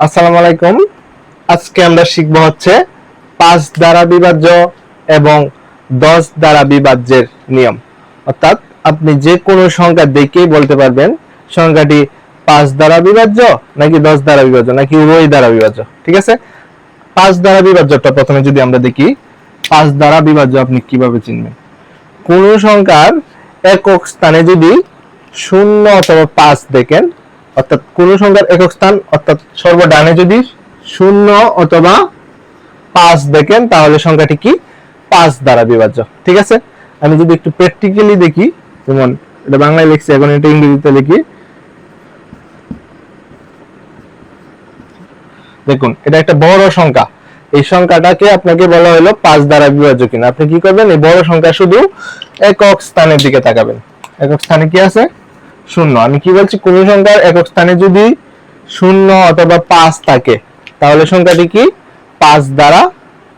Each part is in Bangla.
আসসালামু আলাইকুম। আজকে আমরা শিখব হচ্ছে 5 দ্বারা বিভাজ্য এবং 10 দ্বারা বিভাজ্যের নিয়ম। অর্থাৎ আপনি যে কোনো সংখ্যা দেখেই বলতে পারবেন সংখ্যাটি 5 দ্বারা বিভাজ্য নাকি 10 দ্বারা বিভাজ্য নাকি উভয় দ্বারা বিভাজ্য। ঠিক আছে, 5 দ্বারা বিভাজ্যটা প্রথমে যদি আমরা দেখি, 5 দ্বারা বিভাজ্য আপনি কিভাবে চিনবেন? কোন সংখ্যার একক স্থানে যদি 0 অথবা 5 দেখেন, অর্থাৎ কোন সংখ্যার একক স্থান অর্থাৎ সর্বডানে যদি 0 অথবা 5 দেখেন তাহলে সংখ্যাটি কি 5 দ্বারা বিভাজ্য। ঠিক আছে, আমি যদি একটু প্র্যাকটিক্যালি দেখি, যেমন এটা বাংলায় লিখছি, এখন এটা ইংরেজিতে লিখি। দেখুন, এটা একটা বড় সংখ্যা, এই সংখ্যাটাকে আপনাকে বলা হলো 5 দ্বারা বিভাজ্য কিনা। আপনি কি করবেন? এই বড় সংখ্যা শুধু একক স্থানের দিকে তাকাবেন। একক স্থানে কি আছে? 0। আমি কি বলছি, কোন সংখ্যার একক স্থানে যদি 0 অথবা 5 থাকে তাহলে সংখ্যাটি কি 5 দ্বারা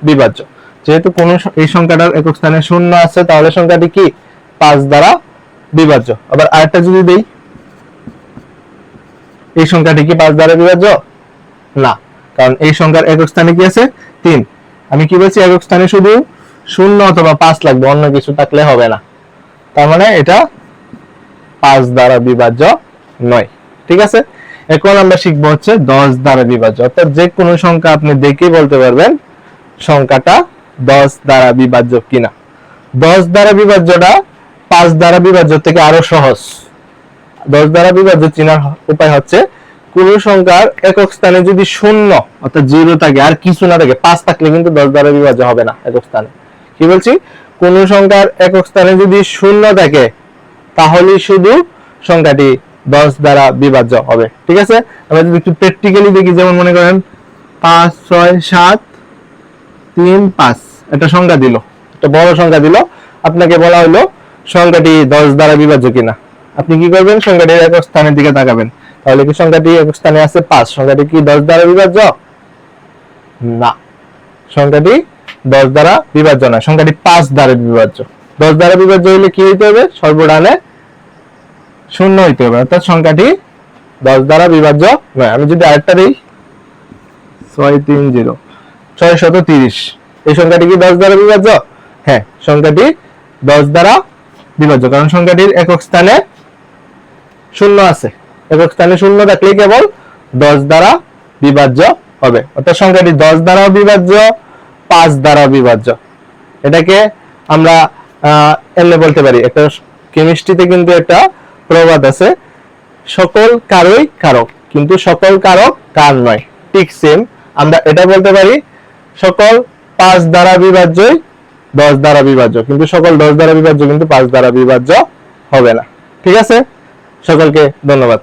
বিভাজ্য। যেহেতু কোন এই সংখ্যাটার একক স্থানে 0 আছে তাহলে সংখ্যাটি কি 5 দ্বারা বিভাজ্য। আবার আরেকটা যদি দেই, এই সংখ্যাটি কি 5 দ্বারা বিভাজ্য? না, কারণ এই সংখ্যার একক স্থানে কি আছে? 3। আমি কি বলছি, একক স্থানে শুধু 0 অথবা 5 লাগবে, অন্য কিছু থাকলে হবে না। তার মানে এটা 5 দ্বারা বিভাজ্য নয়। ঠিক আছে, এখন আমরা শিখবো হচ্ছে 10 দ্বারা বিভাজ্য। অর্থাৎ যে কোনো সংখ্যা আপনি দেখেই বলতে পারবেন সংখ্যাটা 10 দ্বারা বিভাজ্য কিনা। 10 দ্বারা বিভাজ্যটা 5 দ্বারা বিভাজ্য থেকে আরো সহজ। 10 দ্বারা বিভাজ্য চেনার উপায় হচ্ছে, কোন সংখ্যার একক স্থানে যদি 0 অর্থাৎ 0 থাকে আর কিছু না থাকে, 5 থাকলে কিন্তু 10 দ্বারা বিভাজ্য হবে না একক স্থানে। কি বলছি, কোন সংখ্যার একক স্থানে যদি 0 থাকে তাহলে শুধু সংখ্যাটি 10 দ্বারা বিভাজ্য হবে। ঠিক আছে, আমরা যদি একটু প্র্যাকটিক্যালি দেখি, যেমন মনে করেন 5 6 7 3 5 একটা সংখ্যা দিল, একটা বড় সংখ্যা দিল, আপনাকে বলা হলো সংখ্যাটি 10 দ্বারা বিভাজ্য কিনা। আপনি কি করবেন? সংখ্যাটির একক স্থানের দিকে তাকাবেন। তাহলে কি সংখ্যাটি একক স্থানে আছে 5, সংখ্যাটি কি 10 দ্বারা বিভাজ্য? না, সংখ্যাটি 10 দ্বারা বিভাজ্য না, সংখ্যাটি 5 দ্বারা বিভাজ্য। 10 দ্বারা বিভাজ্য হলে কি হইতে হবে? সর্বডানে 0 হইতে হবে, অর্থাৎ সংখ্যাটি 10 দ্বারা বিভাজ্য নয়। আমি যদি আরেকটা দিই, 630 630, এই সংখ্যাটি কি 10 দ্বারা বিভাজ্য? হ্যাঁ, সংখ্যাটি 10 দ্বারা বিভাজ্য, কারণ সংখ্যাটির একক স্থানে 0 আছে। একক স্থানে 0 থাকলে কেবল 10 দ্বারা বিভাজ্য হবে, অর্থাৎ সংখ্যাটি 10 দ্বারা বিভাজ্য, 5 দ্বারা বিভাজ্য। এটাকে আমরা এমনি বলতে পারি, একটা কেমিস্ট্রিতে কিন্তু একটা প্রবাদ আছে, সকল কারই কারক কিন্তু সকল কারক কার নয়। ঠিক সেম আমরা এটা বলতে পারি, সকল 5 দ্বারা বিভাজ্যই 10 দ্বারা বিভাজ্য, কিন্তু সকল 10 দ্বারা বিভাজ্য কিন্তু 5 দ্বারা বিভাজ্য হবে না। ঠিক আছে, সকলকে ধন্যবাদ।